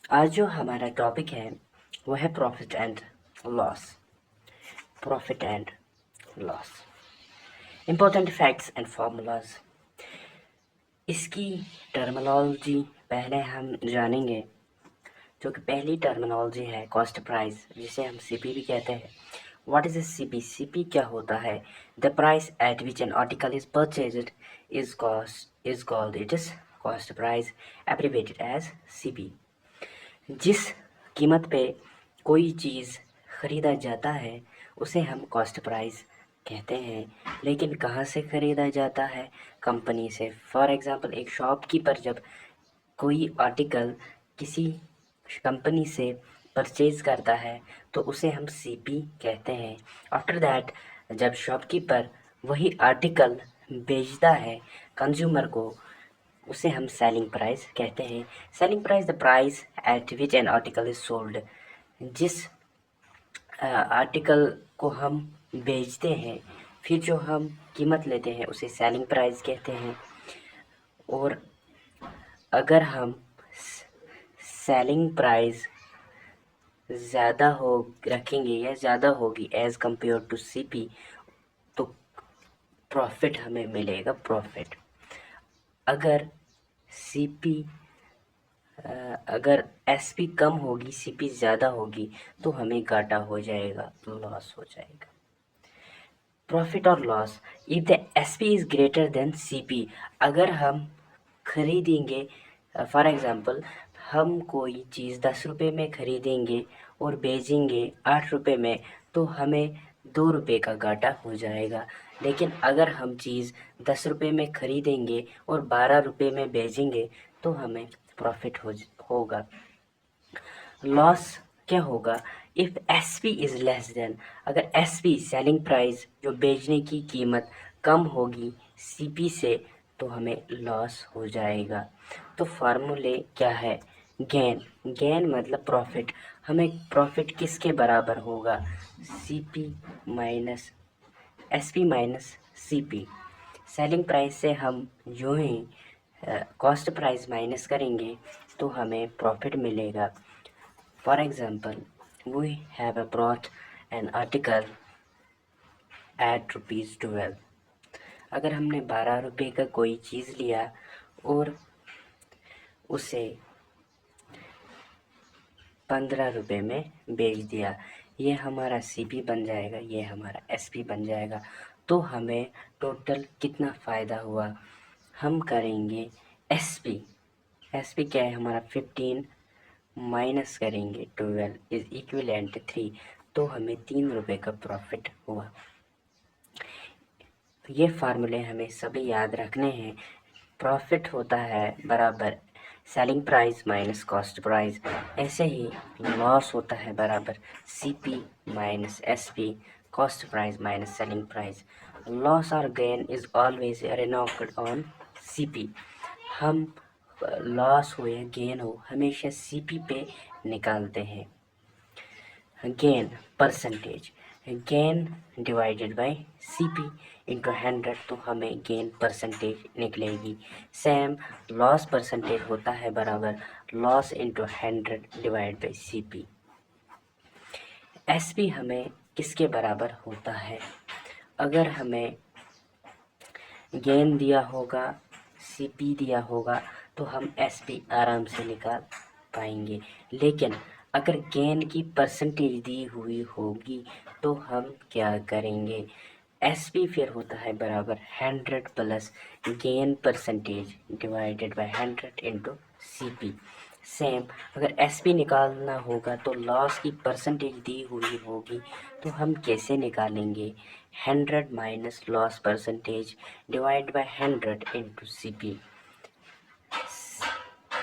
आज जो हमारा टॉपिक है वो है profit and loss. Profit and loss, important facts and formulas. इसकी टर्मिनोलॉजी पहले हम जानेंगे। जो कि पहली टर्मिनोलॉजी है कॉस्ट प्राइस, जिसे हम सीपी भी कहते हैं। What is a CP? CP क्या होता है? The price at which an article is purchased is called it is cost price, abbreviated as CP. जिस कीमत पे कोई चीज़ ख़रीदा जाता है उसे हम कॉस्ट प्राइस कहते हैं। लेकिन कहाँ से ख़रीदा जाता है? कंपनी से। फॉर एग्ज़ाम्पल, एक शॉपकीपर जब कोई आर्टिकल किसी कंपनी से परचेज़ करता है तो उसे हम सीपी कहते हैं। आफ्टर दैट, जब शॉपकीपर वही आर्टिकल बेचता है कंज्यूमर को, उसे हम सेलिंग प्राइस कहते हैं। Selling price the price at which an article is sold. जिस आर्टिकल को हम बेचते हैं, फिर जो हम कीमत लेते हैं उसे सेलिंग प्राइस कहते हैं। और अगर हम सेलिंग प्राइस ज़्यादा हो रखेंगे या ज़्यादा होगी एज़ कंपेयर टू सीपी, तो प्रॉफिट हमें मिलेगा, प्रॉफिट। अगर सीपी अगर एसपी कम होगी, सीपी ज़्यादा होगी, तो हमें घाटा हो जाएगा, लॉस हो जाएगा। प्रॉफिट और loss, if the SP is greater than CP. अगर हम खरीदेंगे, फॉर एग्ज़ाम्पल, हम कोई चीज़ 10 रुपये में खरीदेंगे और बेचेंगे 8 रुपये में, तो हमें 2 रुपये का घाटा हो जाएगा। लेकिन अगर हम चीज़ 10 रुपये में खरीदेंगे और 12 रुपये में बेचेंगे तो हमें प्रॉफिट होगा। लॉस क्या होगा? If S P is less than. अगर एस पी सेलिंग प्राइस, जो बेचने की कीमत, कम होगी सी पी से, तो हमें लॉस हो जाएगा। तो फार्मूले क्या है? गेन। गेन मतलब प्रॉफिट। हमें प्रॉफिट किसके बराबर होगा? C P minus S P minus C P. Selling price से हम जो ही कॉस्ट प्राइस माइनस करेंगे तो हमें प्रॉफिट मिलेगा। For example, we have brought an article at ₹12। अगर हमने 12 रुपये का कोई चीज़ लिया और उसे 15 रुपये में बेच दिया, ये हमारा सीपी बन जाएगा, ये हमारा एसपी बन जाएगा। तो हमें टोटल कितना फ़ायदा हुआ? हम करेंगे एसपी। एसपी क्या है हमारा? 15 माइनस करेंगे 12 इज इक्विवेलेंट 3, तो हमें 3 रुपये का प्रॉफिट हुआ। ये फार्मूले हमें सभी याद रखने हैं। प्रॉफिट होता है बराबर selling price minus cost price. ऐसे ही लॉस होता है बराबर CP minus SP, cost price minus selling price. Loss और gain is always reckoned on CP. हम लॉस हो या गेन हो, हमेशा सीपी पे निकालते हैं। Gain percentage, gain divided by CP into 100, तो हमें गेन परसेंटेज निकलेगी। सेम लॉस परसेंटेज होता है बराबर loss into 100 divide by CP. SP हमें किसके बराबर होता है? अगर हमें गेन दिया होगा, सीपी दिया होगा, तो हम एसपी आराम से निकाल पाएंगे। लेकिन अगर गेन की परसेंटेज दी हुई होगी तो हम क्या करेंगे? एसपी फिर होता है बराबर 100 plus gain percentage divided by 100 into CP. Same अगर एसपी निकालना होगा तो लॉस की परसेंटेज दी हुई होगी, तो हम कैसे निकालेंगे? 100 minus loss percentage divide by 100 into CP.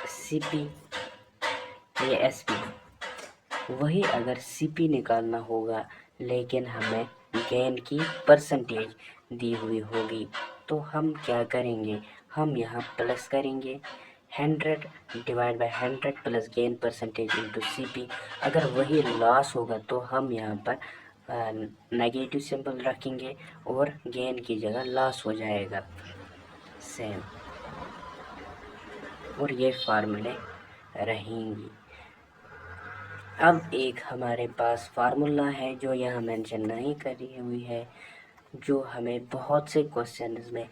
CP ये एसपी। वही अगर सीपी निकालना होगा लेकिन हमें गेन की परसेंटेज दी हुई होगी, तो हम क्या करेंगे? हम यहाँ प्लस करेंगे 100 divide by 100 plus gain percentage into CP. अगर वही लॉस होगा तो हम यहाँ पर नेगेटिव सिंबल रखेंगे और गेन की जगह लॉस हो जाएगा। सेम, और ये फार्मूले रहेंगी। अब एक हमारे पास फार्मूला है जो यहाँ मेंशन नहीं करी हुई है, जो हमें बहुत से क्वेश्चंस में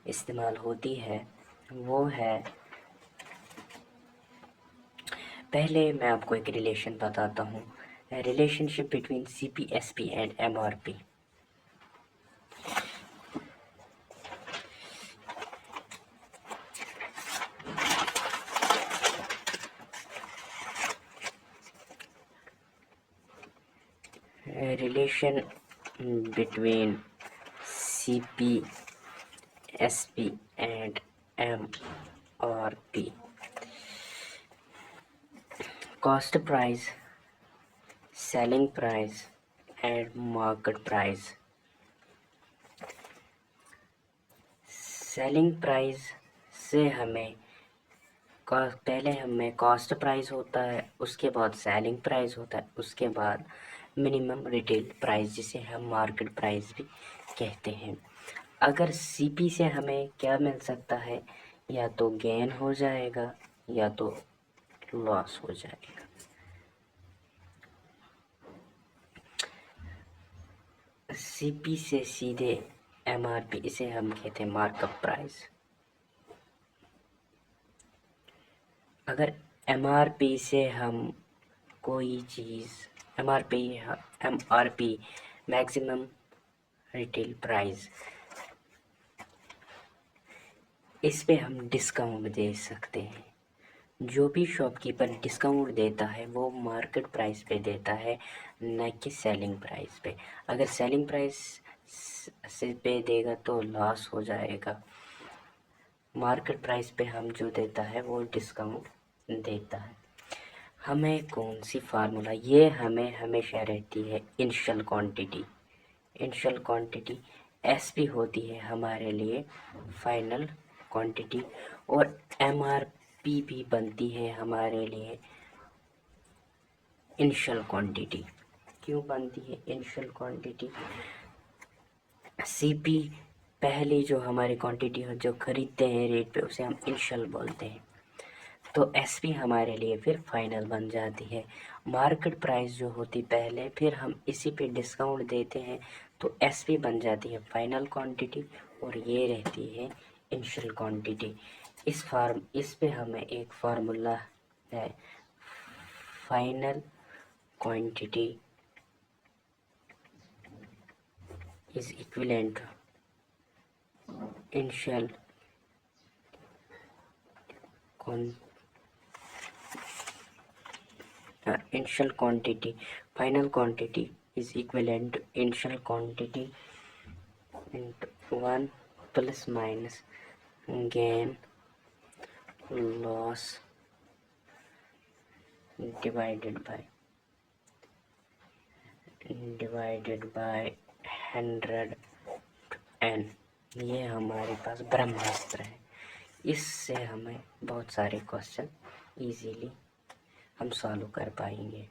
इस्तेमाल होती है, वो है, पहले मैं आपको एक रिलेशन बताता हूँ, relationship between CP, SP and MRP। relation between CP, SP and MRP. Cost price, selling price and market price. Selling price से हमें पहले हमें कॉस्ट प्राइस होता है, उसके बाद सेलिंग प्राइस होता है, उसके बाद मिनिमम रिटेल प्राइस जिसे हम मार्केट प्राइस भी कहते हैं। अगर सीपी से हमें क्या मिल सकता है, या तो गेन हो जाएगा या तो लॉस हो जाएगा। सीपी से सीधे एमआरपी, इसे हम कहते हैं मार्कअप प्राइस। अगर एमआरपी से हम कोई चीज़, एमआरपी मैक्सिमम रिटेल प्राइस, इस पे हम डिस्काउंट दे सकते हैं। जो भी शॉपकीपर डिस्काउंट देता है वो मार्केट प्राइस पे देता है, न कि सेलिंग प्राइस पे। अगर सेलिंग प्राइस से पे देगा तो लॉस हो जाएगा। मार्केट प्राइस पे हम जो देता है वो डिस्काउंट देता है। हमें कौन सी फार्मूला, ये हमें हमेशा रहती है initial quantity. Initial quantity SP होती है हमारे लिए फाइनल क्वांटिटी, और एमआरपी भी बनती है हमारे लिए इनिशियल क्वांटिटी। क्यों बनती है इनिशियल क्वांटिटी? सीपी पहली जो हमारी क्वांटिटी है, जो खरीदते हैं रेट पे, उसे हम इनिशियल बोलते हैं। तो एसपी हमारे लिए फिर फाइनल बन जाती है। मार्केट प्राइस जो होती पहले, फिर हम इसी पे डिस्काउंट देते हैं तो एसपी बन जाती है फाइनल क्वांटिटी, और ये रहती है इनिशियल क्वांटिटी। इस पे हमें एक फार्मूला है, final quantity is equivalent initial initial quantity, final quantity is equivalent to initial quantity into 1 plus minus gain loss divided by 100 n। ये हमारे पास ब्रह्मास्त्र है। इससे हमें बहुत सारे क्वेश्चन इजीली हम सॉल्व कर पाएंगे।